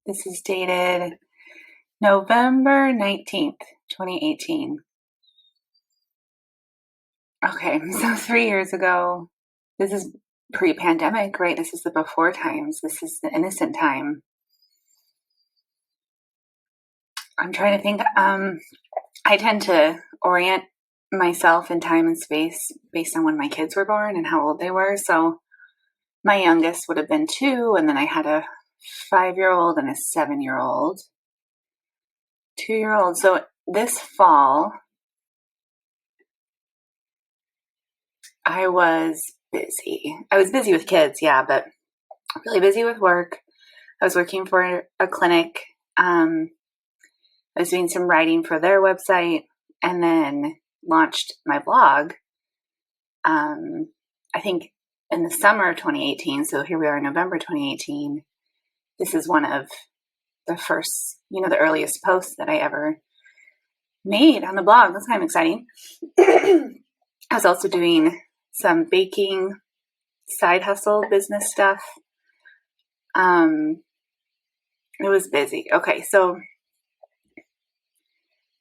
This is dated November 19th, 2018. Okay, so 3 years ago, this is pre-pandemic, right? This is the before times. This is the innocent time. I'm trying to think. I tend to orient myself in time and space based on when my kids were born and how old they were. So my youngest would have been 2, and then I had a 5-year-old and a 7-year-old, 2-year-old. So this fall, I was busy. I was busy with kids, yeah, but really busy with work. I was working for a clinic. I was doing some writing for their website and then launched my blog. I think in the summer of 2018. So here we are in November 2018. This is one of the first, the earliest posts that I ever made on the blog. That's kind of exciting. I was also doing some baking, side hustle, business stuff. It was busy. Okay, so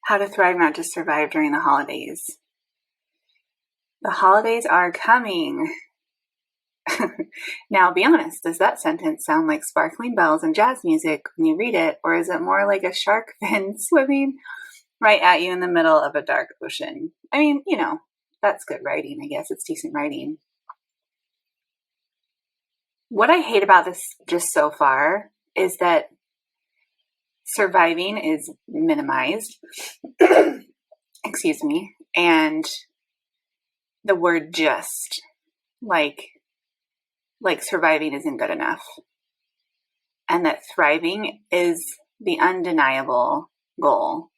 how to thrive, not just survive during the holidays. The holidays are coming. Now, be honest, does that sentence sound like sparkling bells and jazz music when you read it, or is it more like a shark fin swimming right at you in the middle of a dark ocean? I mean, that's good writing, I guess. It's decent writing. What I hate about this just so far is that surviving is minimized. Excuse me. And the word just, like surviving isn't good enough. And that thriving is the undeniable goal.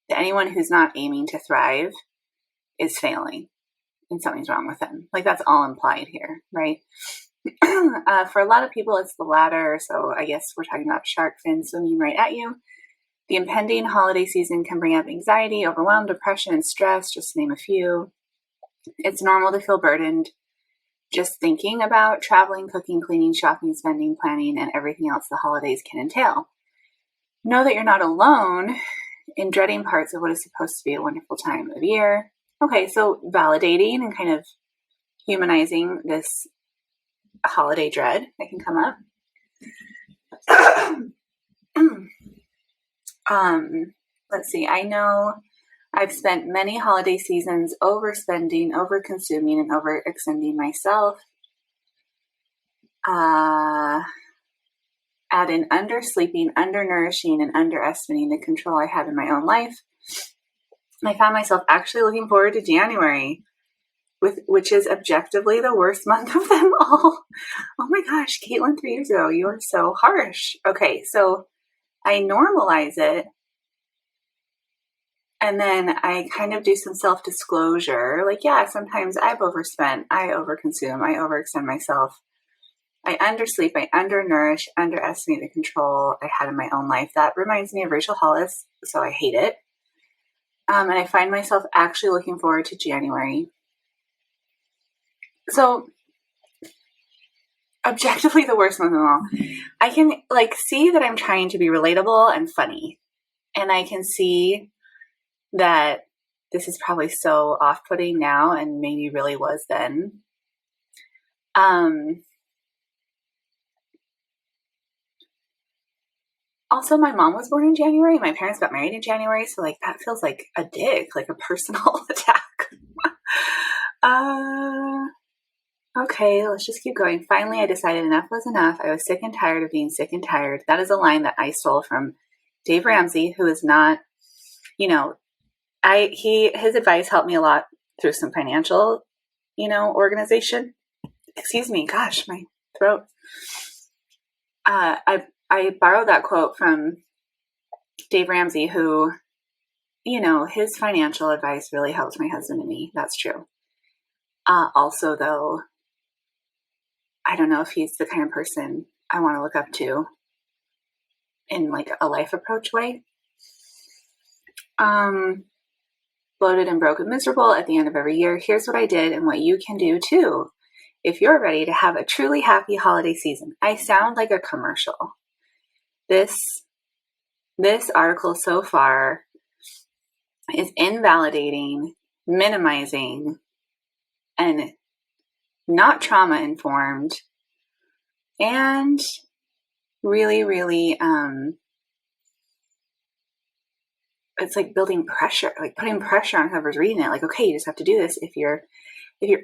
That anyone who's not aiming to thrive is failing and something's wrong with them. Like, that's all implied here, right? For a lot of people, it's the latter. So I guess we're talking about shark fin swimming right at you. The impending holiday season can bring up anxiety, overwhelm, depression, and stress, just to name a few. It's normal to feel burdened just thinking about traveling, cooking, cleaning, shopping, spending, planning, and everything else the holidays can entail. Know that you're not alone in dreading parts of what is supposed to be a wonderful time of year. Okay, so validating and kind of humanizing this holiday dread that can come up. Let's see. I know I've spent many holiday seasons overspending, overconsuming, and overextending myself. Add in undersleeping, undernourishing, and underestimating the control I have in my own life. I found myself actually looking forward to January, which is objectively the worst month of them all. Oh my gosh, Caitlin, 3 years ago, you are so harsh. Okay, so I normalize it. And then I kind of do some self-disclosure. Like, yeah, sometimes I've overspent, I overconsume, I overextend myself. I undersleep, I undernourish, underestimate the control I had in my own life. That reminds me of Rachel Hollis, so I hate it. And I find myself actually looking forward to January. So, objectively the worst month of them all. I can see that I'm trying to be relatable and funny. And I can see that this is probably so off-putting now and maybe really was then. Also, my mom was born in January. My parents got married in January. So that feels like a dig, like a personal attack. Okay, let's just keep going. Finally, I decided enough was enough. I was sick and tired of being sick and tired. That is a line that I stole from Dave Ramsey, who is not, his advice helped me a lot through some financial, organization. Excuse me. Gosh, my throat. I borrowed that quote from Dave Ramsey, who, his financial advice really helped my husband and me. That's true. Also, though, I don't know if he's the kind of person I want to look up to in a life approach way. Bloated and broke and miserable at the end of every year. Here's what I did and what you can do too if you're ready to have a truly happy holiday season. I sound like a commercial. this article so far is invalidating, minimizing, and not trauma informed, and really, really, it's like building pressure, like putting pressure on whoever's reading it. Like, okay, you just have to do this if you're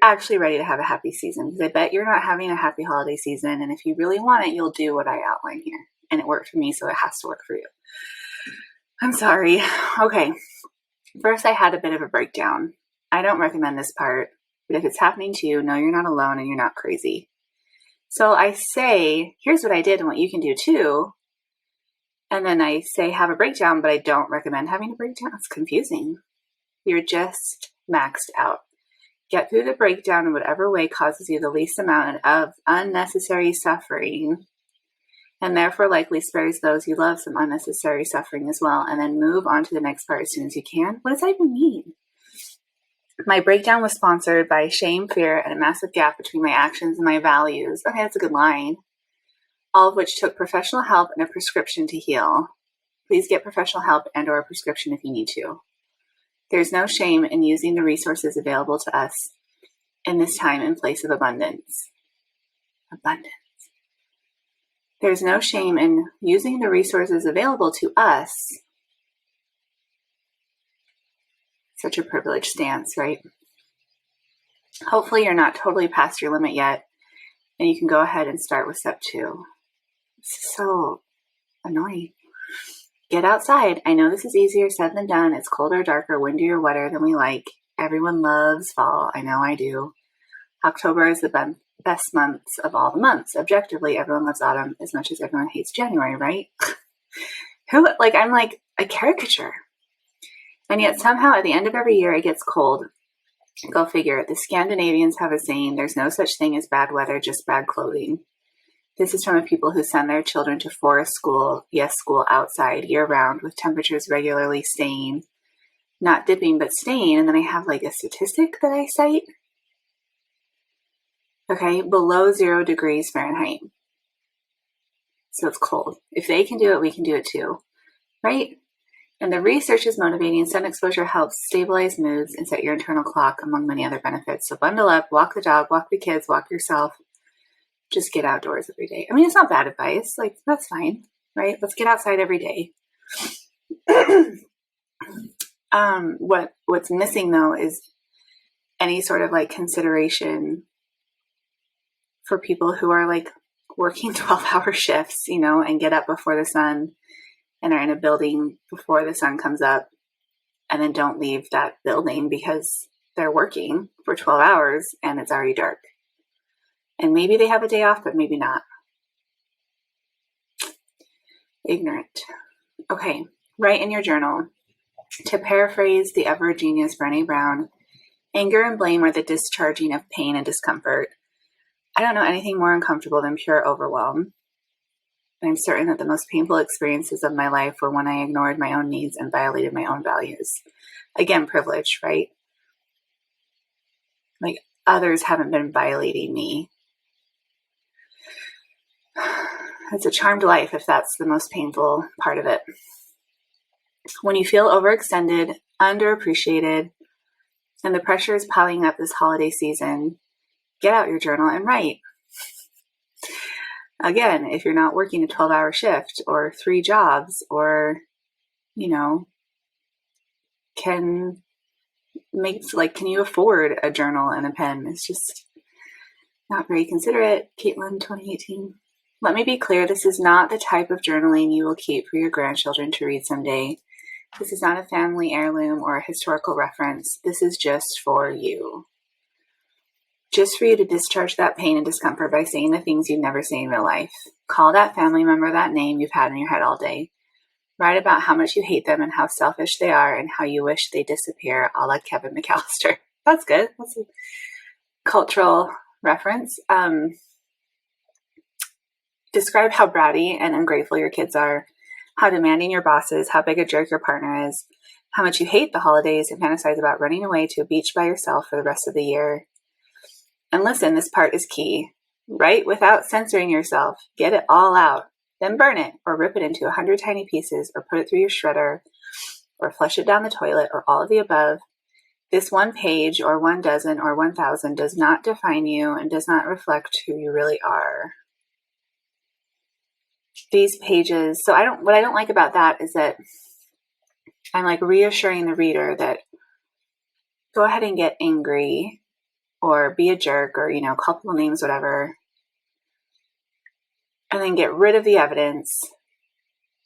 actually ready to have a happy season. Because I bet you're not having a happy holiday season. And if you really want it, you'll do what I outline here. And it worked for me, so it has to work for you. I'm sorry. Okay. First, I had a bit of a breakdown. I don't recommend this part, but if it's happening to you, know you're not alone and you're not crazy. So I say, here's what I did and what you can do too. And then I say, have a breakdown, but I don't recommend having a breakdown. It's confusing. You're just maxed out. Get through the breakdown in whatever way causes you the least amount of unnecessary suffering, and therefore likely spares those you love some unnecessary suffering as well, and then move on to the next part as soon as you can. What does that even mean? My breakdown was sponsored by shame, fear, and a massive gap between my actions and my values. Okay, that's a good line. All of which took professional help and a prescription to heal. Please get professional help and or a prescription if you need to. There's no shame in using the resources available to us in this time in place of abundance. Abundance. There's no shame in using the resources available to us. Such a privileged stance, right? Hopefully you're not totally past your limit yet, and you can go ahead and start with step 2. It's so annoying. Get outside. I know this is easier said than done. It's colder, darker, windier, wetter than we like. Everyone loves fall. I know I do. October is the best months of all the months. Objectively, everyone loves autumn as much as everyone hates January, right? I'm like a caricature. And yet somehow at the end of every year, it gets cold. Go figure. The Scandinavians have a saying, there's no such thing as bad weather, just bad clothing. This is from a people who send their children to forest school, yes, school outside year-round with temperatures regularly staying, not dipping, but staying. And then I have like a statistic that I cite. Okay, below 0 degrees Fahrenheit. So it's cold. If they can do it, we can do it too, right? And the research is motivating. Sun exposure helps stabilize moods and set your internal clock, among many other benefits. So bundle up, walk the dog, walk the kids, walk yourself. Just get outdoors every day. I mean, it's not bad advice. Like, that's fine, right? Let's get outside every day. What's missing though is any sort of like consideration for people who are like working 12-hour shifts, and get up before the sun and are in a building before the sun comes up and then don't leave that building because they're working for 12 hours and it's already dark. And maybe they have a day off, but maybe not. Ignorant. Okay, write in your journal. To paraphrase the ever genius Brené Brown, anger and blame are the discharging of pain and discomfort. I don't know anything more uncomfortable than pure overwhelm. I'm certain that the most painful experiences of my life were when I ignored my own needs and violated my own values. Again, privilege, right? Like, others haven't been violating me. It's a charmed life if that's the most painful part of it. When you feel overextended, underappreciated, and the pressure is piling up this holiday season, get out your journal and write. Again, if you're not working a 12-hour shift or 3 jobs or, can you afford a journal and a pen? It's just not very considerate. Caitlin, 2018. Let me be clear, this is not the type of journaling you will keep for your grandchildren to read someday. This is not a family heirloom or a historical reference. This is just for you. Just for you to discharge that pain and discomfort by saying the things you'd never say in real life. Call that family member that name you've had in your head all day. Write about how much you hate them and how selfish they are and how you wish they disappear, a la Kevin McAllister. That's good. That's a cultural reference. Describe how bratty and ungrateful your kids are, how demanding your boss is, how big a jerk your partner is, how much you hate the holidays and fantasize about running away to a beach by yourself for the rest of the year. And listen, this part is key. Write without censoring yourself. Get it all out. then burn it or rip it into 100 tiny pieces or put it through your shredder or flush it down the toilet or all of the above. This one page or 1 dozen or 1,000 does not define you and does not reflect who you really are. These pages, what I don't like about that is that I'm like reassuring the reader that go ahead and get angry or be a jerk or, call people names, whatever, and then get rid of the evidence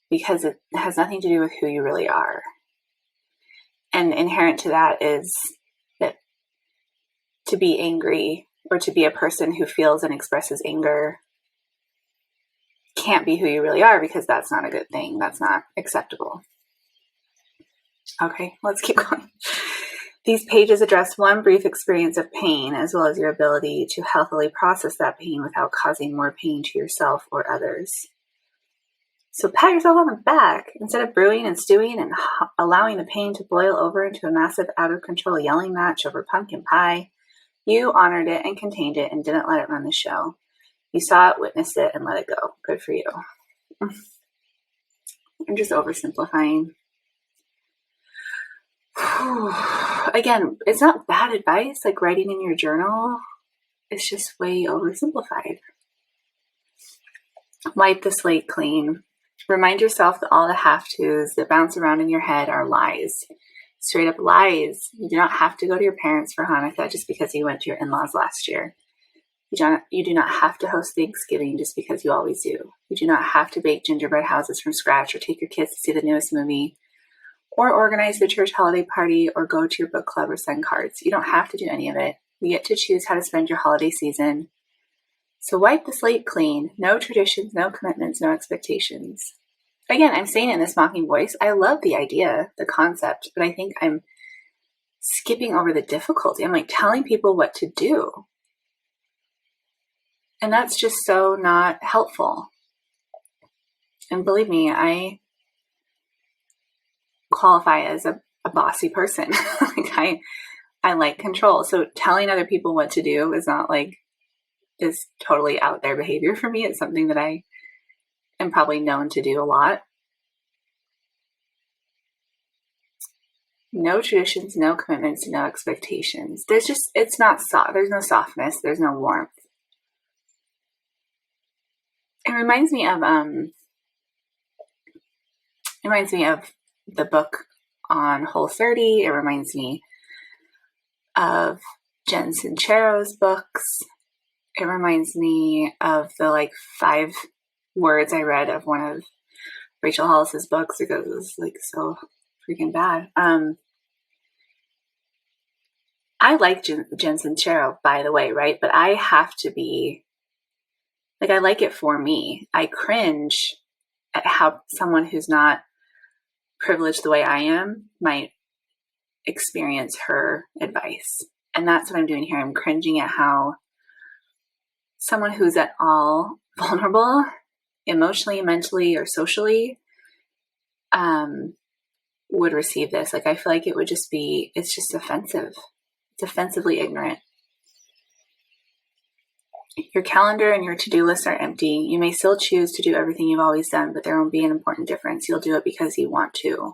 because it has nothing to do with who you really are. And inherent to that is that to be angry or to be a person who feels and expresses anger can't be who you really are, because that's not a good thing. That's not acceptable. Okay, let's keep going. These pages address one brief experience of pain, as well as your ability to healthily process that pain without causing more pain to yourself or others. So pat yourself on the back. Instead of brewing and stewing and allowing the pain to boil over into a massive out-of-control yelling match over pumpkin pie, you honored it and contained it and didn't let it run the show. You saw it, witnessed it, and let it go. Good for you. I'm just oversimplifying. Again, it's not bad advice, like writing in your journal. It's just way oversimplified. Wipe the slate clean. Remind yourself that all the have-tos that bounce around in your head are lies. Straight up lies. You do not have to go to your parents for Hanukkah just because you went to your in-laws last year. You do not have to host Thanksgiving just because you always do. You do not have to bake gingerbread houses from scratch or take your kids to see the newest movie or organize the church holiday party or go to your book club or send cards. You don't have to do any of it. You get to choose how to spend your holiday season. So wipe the slate clean. No traditions, no commitments, no expectations. Again, I'm saying it in this mocking voice. I love the idea, the concept, but I think I'm skipping over the difficulty. I'm like telling people what to do. And that's just so not helpful. And believe me, I qualify as a bossy person. Like I like control. So telling other people what to do is not like is totally out there behavior for me. It's something that I am probably known to do a lot. No traditions, no commitments, no expectations. It's not soft. There's no softness. There's no warmth. It reminds me of the book on Whole30. It reminds me of Jen Sincero's books. It reminds me of the 5 words I read of one of Rachel Hollis's books because it was so freaking bad. I like Jen Sincero, by the way, right? But I have to be I like it for me. I cringe at how someone who's not privileged the way I am might experience her advice. And that's what I'm doing here. I'm cringing at how someone who's at all vulnerable, emotionally, mentally, or socially, would receive this. I feel like it would just be, it's just offensive. It's offensively ignorant. Your calendar and your to-do lists are empty. You may still choose to do everything you've always done, but there won't be an important difference. You'll do it because you want to.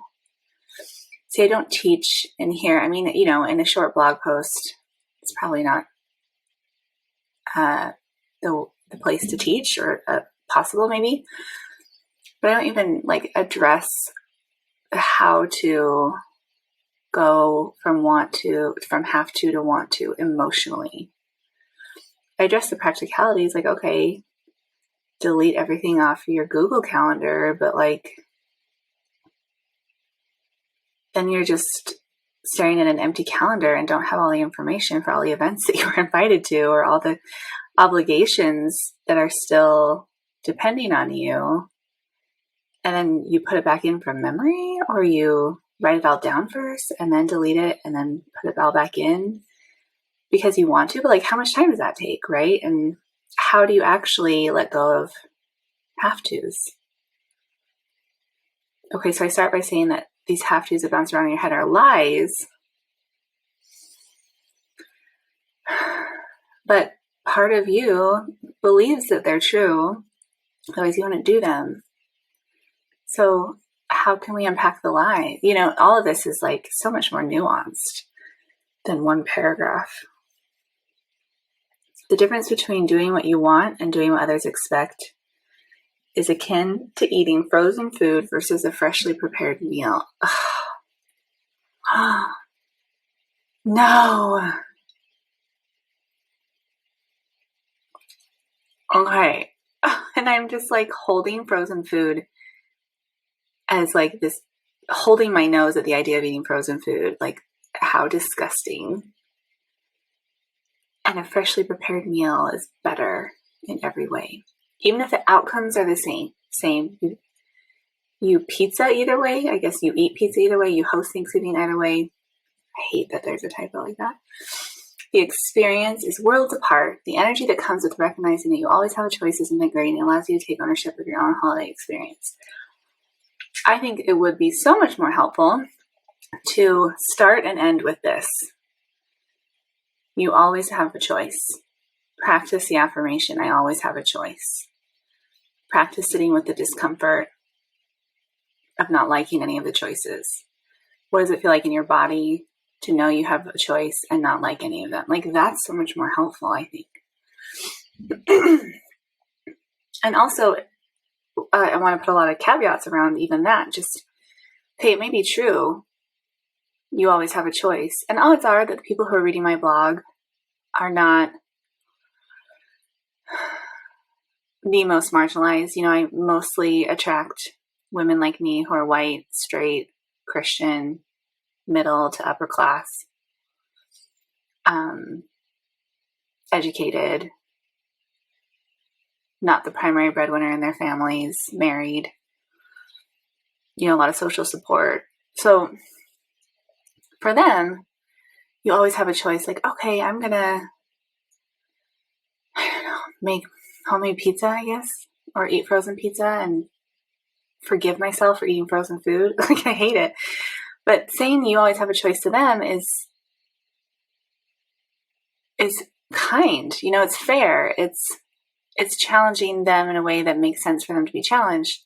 See, I don't teach in here. I mean, in a short blog post, it's probably not the place to teach, or possible maybe. But I don't even address how to go from have to want to emotionally. I address the practicalities, okay, delete everything off your Google Calendar, but then you're just staring at an empty calendar and don't have all the information for all the events that you were invited to, or all the obligations that are still depending on you. And then you put it back in from memory, or you write it all down first and then delete it and then put it all back in because you want to. But how much time does that take, right? And how do you actually let go of have-tos? Okay, so I start by saying that these have-tos that bounce around in your head are lies. But part of you believes that they're true. Otherwise you wouldn't do them. So how can we unpack the lie? All of this is like so much more nuanced than one paragraph. The difference between doing what you want and doing what others expect is akin to eating frozen food versus a freshly prepared meal. No. Okay. And I'm just like holding frozen food as like this, holding my nose at the idea of eating frozen food. Like, how disgusting. And a freshly prepared meal is better in every way. Even if the outcomes are the same. You pizza either way. I guess you eat pizza either way. You host Thanksgiving either way. I hate that there's a typo like that. The experience is worlds apart. The energy that comes with recognizing that you always have a choice isn't great, and it allows you to take ownership of your own holiday experience. I think it would be so much more helpful to start and end with this. You always have a choice. Practice the affirmation, I always have a choice. Practice sitting with the discomfort of not liking any of the choices. What does it feel like in your body to know you have a choice and not like any of them? Like, that's so much more helpful, I think. And also, I want to put a lot of caveats around even that. Just, okay, it may be true. You always have a choice. And odds are that the people who are reading my blog are not the most marginalized. I mostly attract women like me who are white, straight, Christian, middle to upper class, educated, not the primary breadwinner in their families, married, a lot of social support. So for them, you always have a choice. Like, okay, I'm going to, make homemade pizza, I guess, or eat frozen pizza and forgive myself for eating frozen food. Like, I hate it. But saying you always have a choice to them is kind. It's fair. It's challenging them in a way that makes sense for them to be challenged.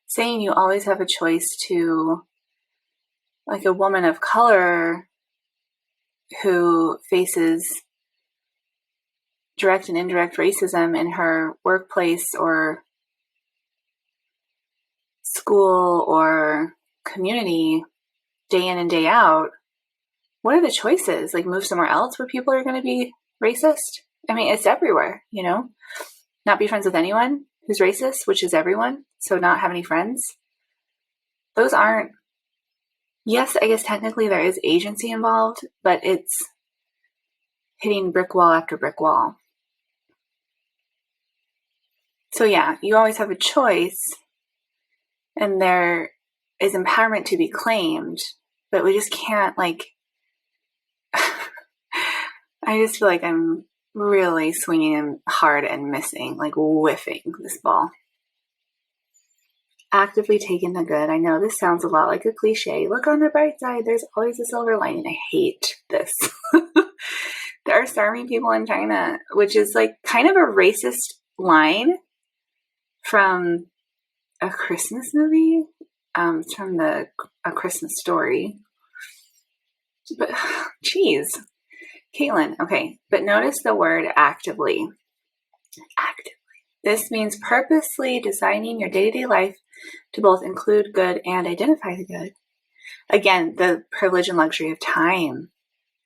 Saying you always have a choice to, like, a woman of color who faces direct and indirect racism in her workplace or school or community day in and day out, what are the choices? Like, move somewhere else where people are going to be racist? I mean, it's everywhere, Not be friends with anyone who's racist, which is everyone. So not have any friends. Those aren't, yes, I guess technically there is agency involved, but it's hitting brick wall after brick wall. So yeah, you always have a choice, and there is empowerment to be claimed, but we just can't, like, I just feel like I'm really swinging hard and missing, like whiffing this ball. Actively taking the good. I know this sounds a lot like a cliche. Look on the bright side. There's always a silver lining. I hate this. There are starving people in China, which is like kind of a racist line from a Christmas movie. It's from A Christmas Story. But, geez. Caitlin, okay. But notice the word actively. Actively. This means purposely designing your day-to-day life to both include good and identify the good. Again, the privilege and luxury of time.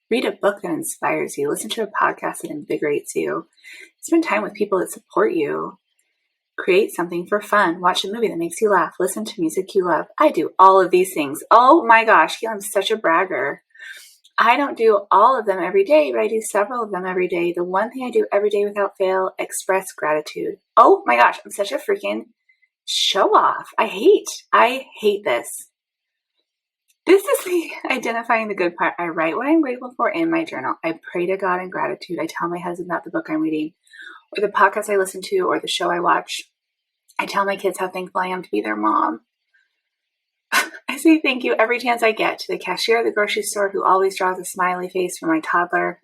Read a book that inspires you. Listen to a podcast that invigorates you. Spend time with people that support you. Create something for fun. Watch a movie that makes you laugh. Listen to music you love. I do all of these things. Oh my gosh, I'm such a bragger. I don't do all of them every day, but I do several of them every day. The one thing I do every day without fail, express gratitude. Oh my gosh, I'm such a freaking show off. I hate this. This is the identifying the good part. I write what I'm grateful for in my journal. I pray to God in gratitude. I tell my husband about the book I'm reading, or the podcast I listen to, or the show I watch. I tell my kids how thankful I am to be their mom. I say thank you every chance I get to the cashier at the grocery store who always draws a smiley face for my toddler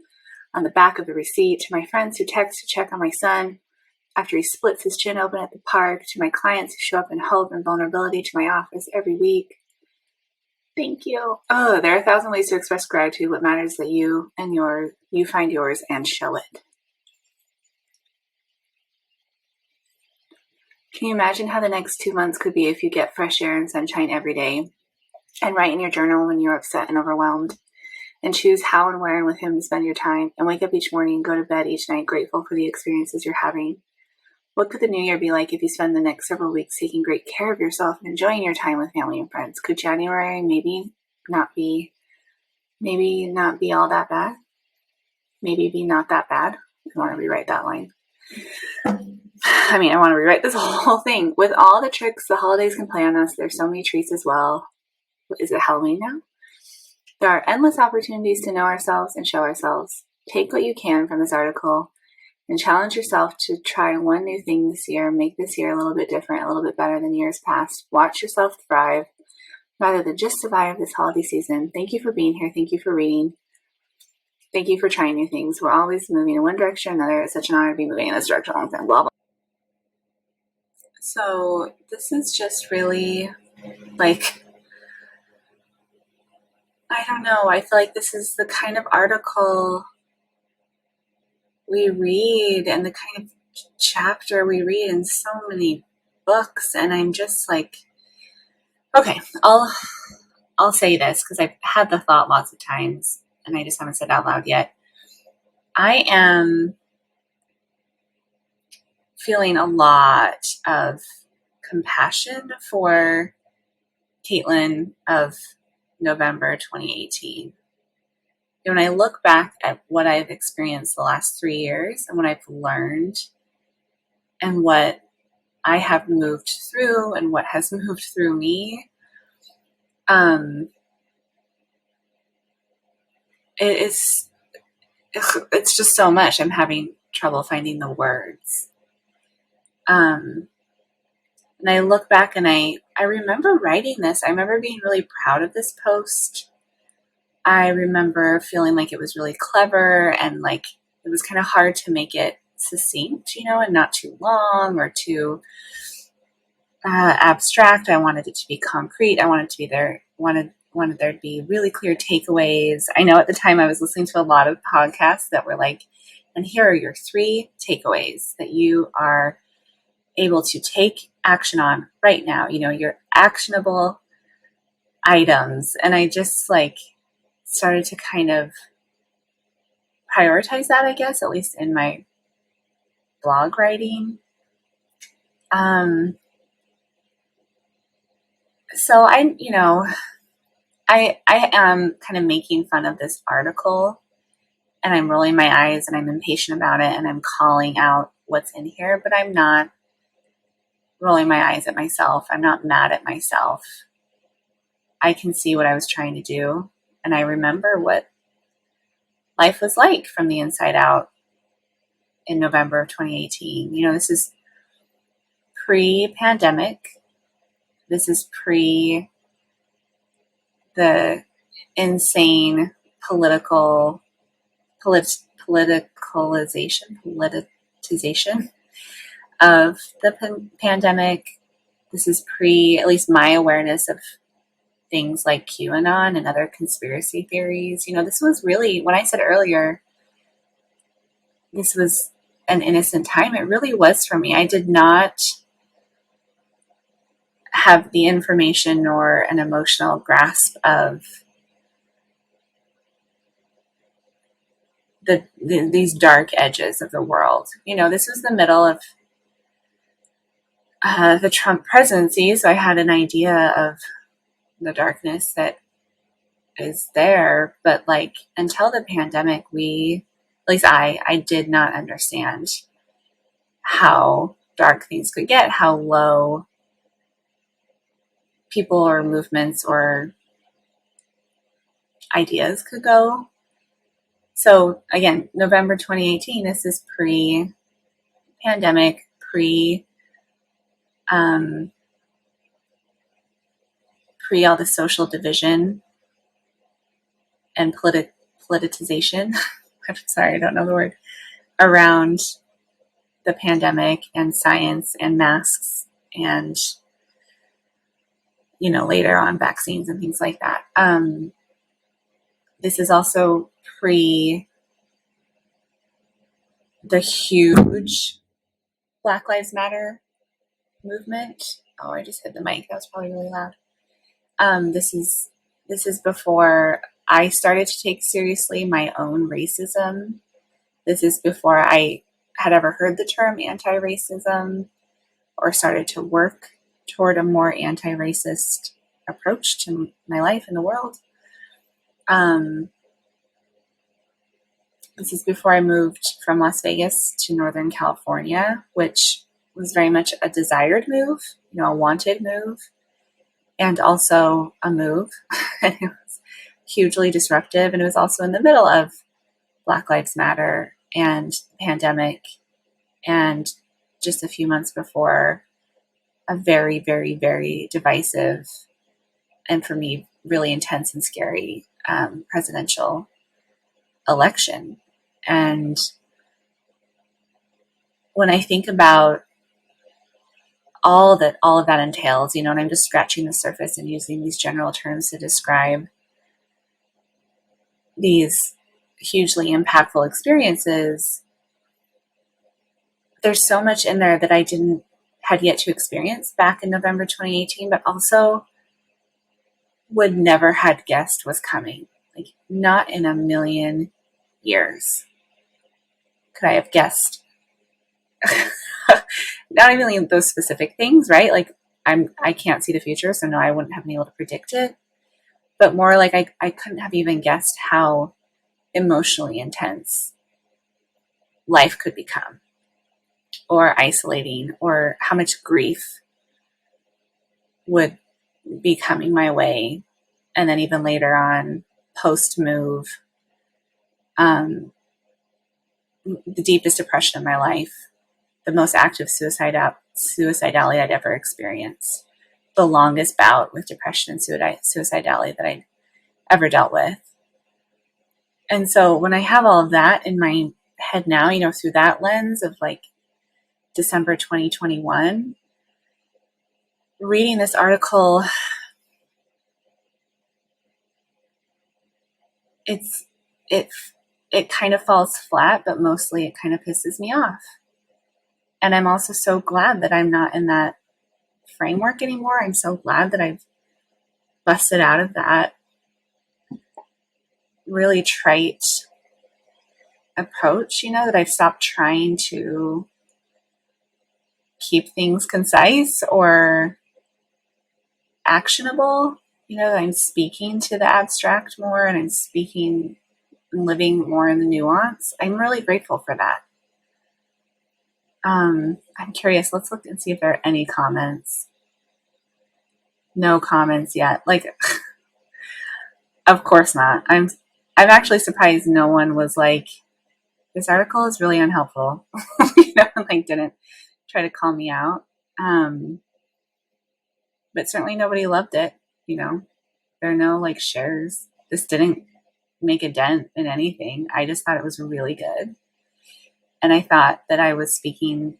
on the back of the receipt, to my friends who text to check on my son. after he splits his chin open at the park, to my clients who show up in hope and vulnerability to my office every week. Thank you. Oh, there are 1,000 ways to express gratitude. What matters is that you find yours and show it. Can you imagine how the next 2 months could be if you get fresh air and sunshine every day, and write in your journal when you're upset and overwhelmed, and choose how and where and with whom to spend your time, and wake up each morning and go to bed each night grateful for the experiences you're having? What could the new year be like if you spend the next several weeks taking great care of yourself and enjoying your time with family and friends? Could January maybe not be all that bad? Maybe be not that bad? I want to rewrite that line. I want to rewrite this whole thing. With all the tricks the holidays can play on us, there's so many treats as well. Is it Halloween now? There are endless opportunities to know ourselves and show ourselves. Take what you can from this article and challenge yourself to try one new thing this year. Make this year a little bit different, a little bit better than years past. Watch yourself thrive rather than just survive this holiday season. Thank you for being here. Thank you for reading. Thank you for trying new things. We're always moving in one direction or another. It's such an honor to be moving in this direction all the time. Blah, blah. So this is just really like, I don't know. I feel like this is the kind of article we read and the kind of chapter we read in so many books. And I'm just like, okay, I'll say this because I've had the thought lots of times and I just haven't said it out loud yet. I am feeling a lot of compassion for Caitlin of November 2018. When I look back at what I've experienced the last 3 years and what I've learned and what I have moved through and what has moved through me, it's just so much. I'm having trouble finding the words. And I look back and I remember writing this. I remember being really proud of this post. I remember feeling like it was really clever and like it was kind of hard to make it succinct, and not too long or too abstract. I wanted it to be concrete. I wanted to be there, wanted there to be really clear takeaways. I know at the time I was listening to a lot of podcasts that were like, and here are your 3 takeaways that you are able to take action on right now, your actionable items. And I just like started to kind of prioritize that, I guess, at least in my blog writing. So I am kind of making fun of this article and I'm rolling my eyes and I'm impatient about it and I'm calling out what's in here, but I'm not rolling my eyes at myself. I'm not mad at myself. I can see what I was trying to do. And I remember what life was like from the inside out in November of 2018. This is pre-pandemic. This is pre the insane politicization of the pandemic. This is pre, at least my awareness of things like QAnon and other conspiracy theories. This was really, when I said earlier, this was an innocent time, it really was for me. I did not have the information nor an emotional grasp of these dark edges of the world. This was the middle of the Trump presidency, so I had an idea of the darkness that is there, but like until the pandemic, at least I did not understand how dark things could get, how low people or movements or ideas could go. So again, November 2018, this is pre-pandemic, pre all the social division and politicization. I'm sorry, I don't know the word, around the pandemic and science and masks and, later on vaccines and things like that. This is also pre the huge Black Lives Matter movement. Oh, I just hit the mic. That was probably really loud. This is before I started to take seriously my own racism. This is before I had ever heard the term anti-racism or started to work toward a more anti-racist approach to my life in the world. This is before I moved from Las Vegas to Northern California, which was very much a desired move, a wanted move, and also a move. It was hugely disruptive, and it was also in the middle of Black Lives Matter and the pandemic, and just a few months before a very, very, very divisive and for me really intense and scary presidential election. And when I think about all of that entails, and I'm just scratching the surface and using these general terms to describe these hugely impactful experiences, there's so much in there that I had yet to experience back in November 2018, but also would never had guessed was coming. Like, not in a million years could I have guessed. Not even those specific things, right? Like, I can't see the future, so no, I wouldn't have been able to predict it. But more like I couldn't have even guessed how emotionally intense life could become, or isolating, or how much grief would be coming my way. And then even later on, post-move, the deepest depression of my life, the most active suicidality I'd ever experienced, the longest bout with depression and suicidality that I'd ever dealt with. And so when I have all of that in my head now, through that lens of like December 2021, reading this article, it kind of falls flat, but mostly it kind of pisses me off. And I'm also so glad that I'm not in that framework anymore. I'm so glad that I've busted out of that really trite approach, that I've stopped trying to keep things concise or actionable, that I'm speaking to the abstract more and I'm speaking and living more in the nuance. I'm really grateful for that. I'm curious. Let's look and see if there are any comments. No comments yet. Like, of course not. I'm actually surprised no one was like, this article is really unhelpful. Like didn't try to call me out. But certainly nobody loved it. There are no like shares. This didn't make a dent in anything. I just thought it was really good. And I thought that I was speaking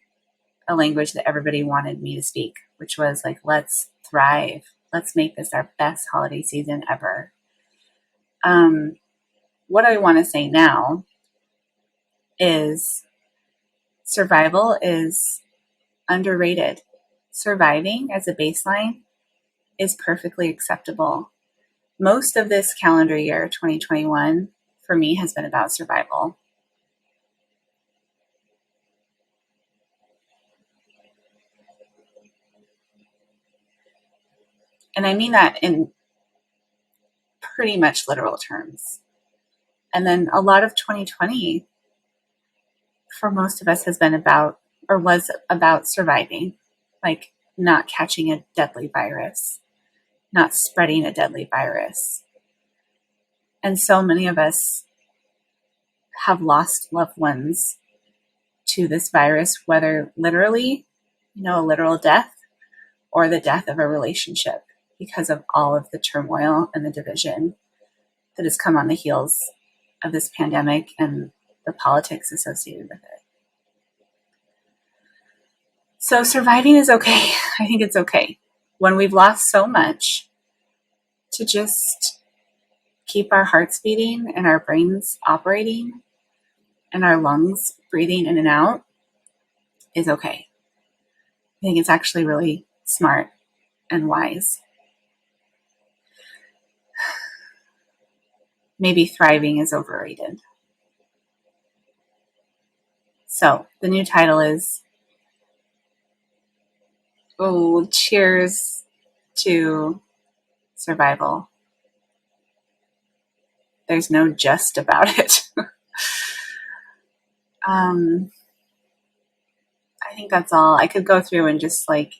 a language that everybody wanted me to speak, which was like, let's thrive. Let's make this our best holiday season ever. What I want to say now is survival is underrated. Surviving as a baseline is perfectly acceptable. Most of this calendar year, 2021, for me has been about survival. And I mean that in pretty much literal terms. And then a lot of 2020 for most of us has been about, or was about, surviving, like not catching a deadly virus, not spreading a deadly virus. And so many of us have lost loved ones to this virus, whether literally, a literal death, or the death of a relationship because of all of the turmoil and the division that has come on the heels of this pandemic and the politics associated with it. So surviving is okay. I think it's okay when we've lost so much to just keep our hearts beating and our brains operating and our lungs breathing in and out is okay. I think it's actually really smart and wise. Maybe thriving is overrated. So the new title is, cheers to survival. There's no just about it. I think that's all. I could go through and just like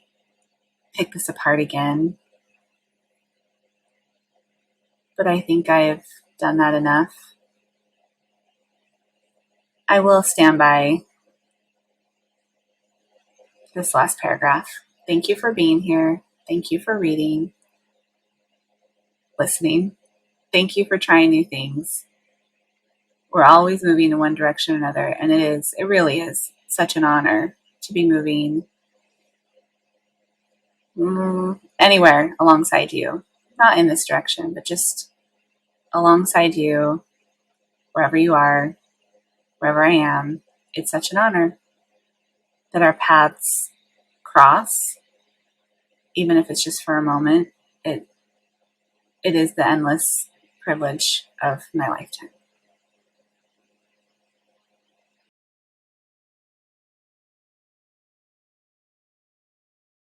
pick this apart again, but I think I've done that enough. I will stand by this last paragraph. Thank you for being here. Thank you for reading, listening. Thank you for trying new things. We're always moving in one direction or another, and it really is such an honor to be moving anywhere alongside you. Not in this direction, but just alongside you, wherever you are, wherever I am. It's such an honor that our paths cross, even if it's just for a moment. It is the endless privilege of my lifetime.